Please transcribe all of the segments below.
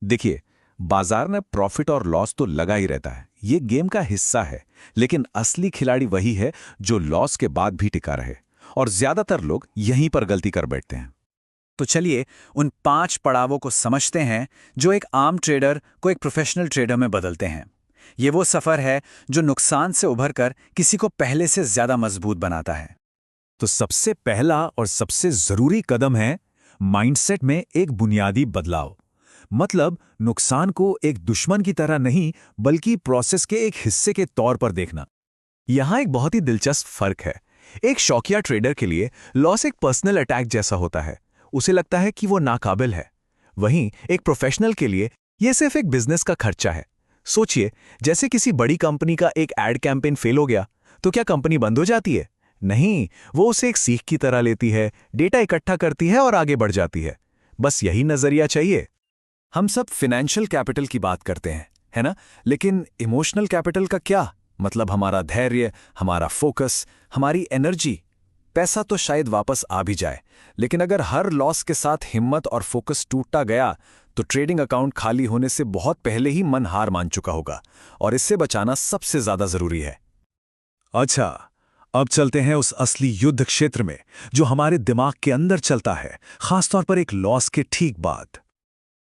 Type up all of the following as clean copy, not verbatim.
देखिए, बाजार में प्रॉफिट और लॉस तो लगा ही रहता है, ये गेम का हिस्सा है। लेकिन असली खिलाड़ी वही है जो लॉस के बाद भी टिका रहे। और ज्यादातर लोग यहीं पर गलती कर बैठते हैं। तो चलिए उन 5 पड़ावों को समझते हैं जो एक आम ट्रेडर को एक प्रोफेशनल ट्रेडर में बदलते हैं। ये वो सफर है जो नुकसान से उभरकर किसी को पहले से ज्यादा मजबूत बनाता है। तो सबसे पहला और सबसे जरूरी कदम है माइंडसेट में एक बुनियादी बदलाव। मतलब नुकसान को एक दुश्मन की तरह नहीं, बल्कि प्रोसेस के एक हिस्से के तौर पर देखना। यहां एक बहुत ही दिलचस्प फर्क है। एक शौकिया ट्रेडर के लिए लॉस एक पर्सनल अटैक जैसा होता है, उसे लगता है कि वो नाकाबिल है। वहीं एक प्रोफेशनल के लिए यह सिर्फ एक बिजनेस का खर्चा है। सोचिए, जैसे किसी बड़ी कंपनी का एक एड कैंपेन फेल हो गया, तो क्या कंपनी बंद हो जाती है? नहीं, वो उसे एक सीख की तरह लेती है, डेटा इकट्ठा करती है और आगे बढ़ जाती है। बस यही नजरिया चाहिए। हम सब फाइनेंशियल कैपिटल की बात करते हैं, है ना? लेकिन इमोशनल कैपिटल का क्या मतलब? हमारा धैर्य, हमारा फोकस, हमारी एनर्जी। पैसा तो शायद वापस आ भी जाए, लेकिन अगर हर लॉस के साथ हिम्मत और फोकस टूटता गया, तो ट्रेडिंग अकाउंट खाली होने से बहुत पहले ही मन हार मान चुका होगा। और इससे बचाना सबसे ज्यादा जरूरी है। अच्छा, अब चलते हैं उस असली युद्ध क्षेत्र में जो हमारे दिमाग के अंदर चलता है, खासतौर पर एक लॉस के ठीक बाद।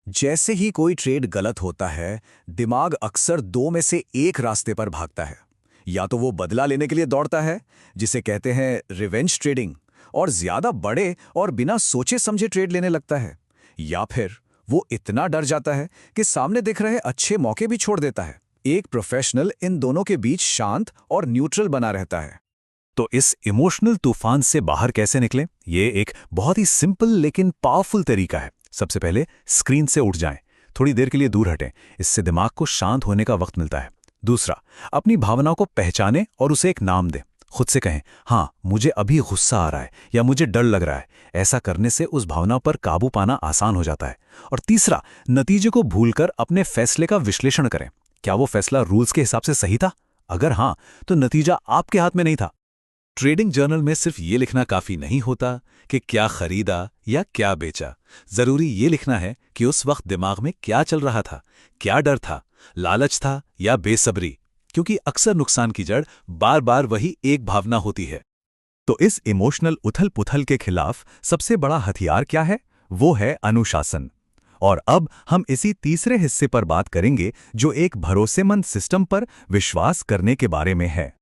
जैसे ही कोई ट्रेड गलत होता है, दिमाग अक्सर दो में से एक रास्ते पर भागता है। या तो वो बदला लेने के लिए दौड़ता है, जिसे कहते हैं रिवेंज ट्रेडिंग, और ज्यादा बड़े और बिना सोचे समझे ट्रेड लेने लगता है। या फिर वो इतना डर जाता है कि सामने दिख रहे अच्छे मौके भी छोड़ देता है। एक प्रोफेशनल इन दोनों के बीच शांत और न्यूट्रल बना रहता है। तो इस इमोशनल तूफान से बाहर कैसे निकलें? ये एक बहुत ही सिंपल लेकिन पावरफुल तरीका है। सबसे पहले स्क्रीन से उठ जाएं, थोड़ी देर के लिए दूर हटें, इससे दिमाग को शांत होने का वक्त मिलता है। दूसरा, अपनी भावनाओं को पहचानें और उसे एक नाम दें। खुद से कहें, हाँ, मुझे अभी गुस्सा आ रहा है या मुझे डर लग रहा है। ऐसा करने से उस भावना पर काबू पाना आसान हो जाता है। और तीसरा, नतीजे को भूलकर अपने फैसले का विश्लेषण करें। क्या वो फैसला रूल्स के हिसाब से सही था? अगर हाँ, तो नतीजा आपके हाथ में नहीं था। ट्रेडिंग जर्नल में सिर्फ ये लिखना काफी नहीं होता कि क्या खरीदा या क्या बेचा। जरूरी ये लिखना है कि उस वक्त दिमाग में क्या चल रहा था, क्या डर था, लालच था या बेसब्री। क्योंकि अक्सर नुकसान की जड़ बार बार वही एक भावना होती है। तो इस इमोशनल उथल पुथल के खिलाफ सबसे बड़ा हथियार क्या है? वो है अनुशासन। और अब हम इसी तीसरे हिस्से पर बात करेंगे, जो एक भरोसेमंद सिस्टम पर विश्वास करने के बारे में है।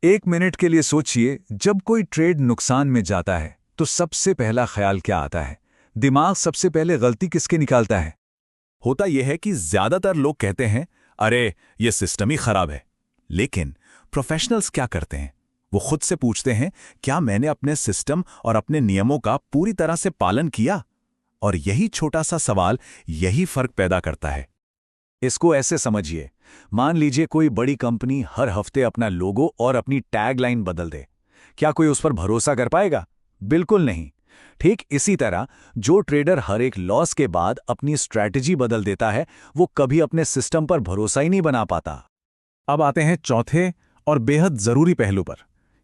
1 मिनट के लिए सोचिए, जब कोई ट्रेड नुकसान में जाता है तो सबसे पहला ख्याल क्या आता है? दिमाग सबसे पहले गलती किसके निकालता है? होता यह है कि ज्यादातर लोग कहते हैं, अरे ये सिस्टम ही खराब है। लेकिन प्रोफेशनल्स क्या करते हैं? वो खुद से पूछते हैं, क्या मैंने अपने सिस्टम और अपने नियमों का पूरी तरह से पालन किया? और यही छोटा सा सवाल यही फर्क पैदा करता है। इसको ऐसे समझिए, मान लीजिए कोई बड़ी कंपनी हर हफ्ते अपना लोगो और अपनी टैगलाइन बदल दे। क्या कोई उस पर भरोसा कर पाएगा? बिल्कुल नहीं। ठीक इसी तरह जो ट्रेडर हर एक लॉस के बाद अपनी स्ट्रैटेजी बदल देता है, वो कभी अपने सिस्टम पर भरोसा ही नहीं बना पाता। अब आते हैं चौथे और बेहद जरूरी पहलू पर।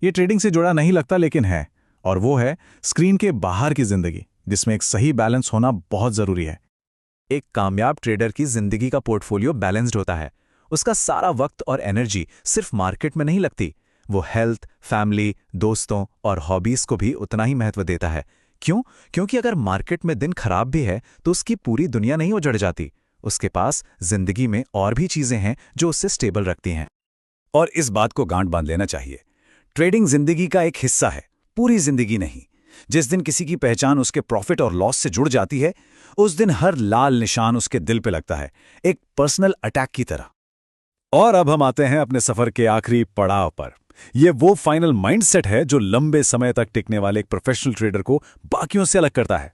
यह ट्रेडिंग से जुड़ा नहीं लगता, लेकिन है, और वो है स्क्रीन के बाहर की जिंदगी, जिसमें एक सही बैलेंस होना बहुत जरूरी है। एक कामयाब ट्रेडर की जिंदगी का पोर्टफोलियो बैलेंस्ड होता है। उसका सारा वक्त और एनर्जी सिर्फ मार्केट में नहीं लगती। वो हेल्थ, फैमिली, दोस्तों और हॉबीज को भी उतना ही महत्व देता है। क्यों? क्योंकि अगर मार्केट में दिन खराब भी है तो उसकी पूरी दुनिया नहीं उजड़ जाती। उसके पास जिंदगी में और भी चीजें हैं जो उससे स्टेबल रखती हैं। और इस बात को गांठ बांध लेना चाहिए, ट्रेडिंग जिंदगी का एक हिस्सा है, पूरी जिंदगी नहीं। जिस दिन किसी की पहचान उसके प्रॉफिट और लॉस से जुड़ जाती है, उस दिन हर लाल निशान उसके दिल पे लगता है, एक पर्सनल अटैक की तरह। और अब हम आते हैं अपने सफर के आखिरी पड़ाव पर। यह वो फाइनल माइंडसेट है जो लंबे समय तक टिकने वाले एक प्रोफेशनल ट्रेडर को बाकियों से अलग करता है।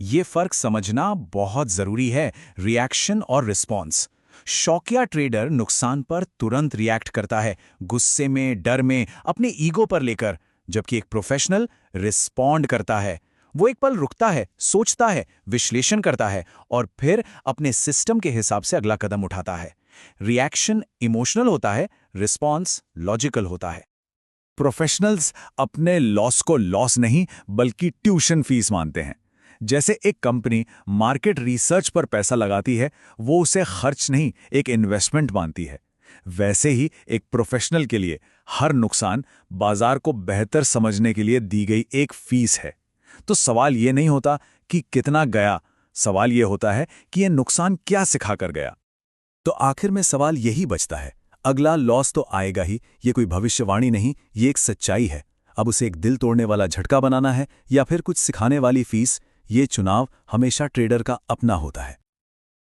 यह फर्क समझना बहुत जरूरी है, रिएक्शन और रिस्पॉन्स। शौकिया ट्रेडर नुकसान पर तुरंत रिएक्ट करता है, गुस्से में, डर में, अपने ईगो पर लेकर, जबकि एक प्रोफेशनल रिस्पॉन्ड करता है। वो एक पल रुकता है, सोचता है, विश्लेषण करता है और फिर अपने सिस्टम के हिसाब से अगला कदम उठाता है। रिएक्शन इमोशनल होता है, रिस्पॉन्स लॉजिकल होता है। प्रोफेशनल्स अपने लॉस को लॉस नहीं, बल्कि ट्यूशन फीस मानते हैं। जैसे एक कंपनी मार्केट रिसर्च पर पैसा लगाती है, वो उसे खर्च नहीं, एक इन्वेस्टमेंट मानती है। वैसे ही एक प्रोफेशनल के लिए हर नुकसान बाजार को बेहतर समझने के लिए दी गई एक फीस है। तो सवाल ये नहीं होता कि कितना गया, सवाल ये होता है कि ये नुकसान क्या सिखा कर गया। तो आखिर में सवाल यही बचता है, अगला लॉस तो आएगा ही, ये कोई भविष्यवाणी नहीं, ये एक सच्चाई है। अब उसे एक दिल तोड़ने वाला झटका बनाना है या फिर कुछ सिखाने वाली फीस, ये चुनाव हमेशा ट्रेडर का अपना होता है।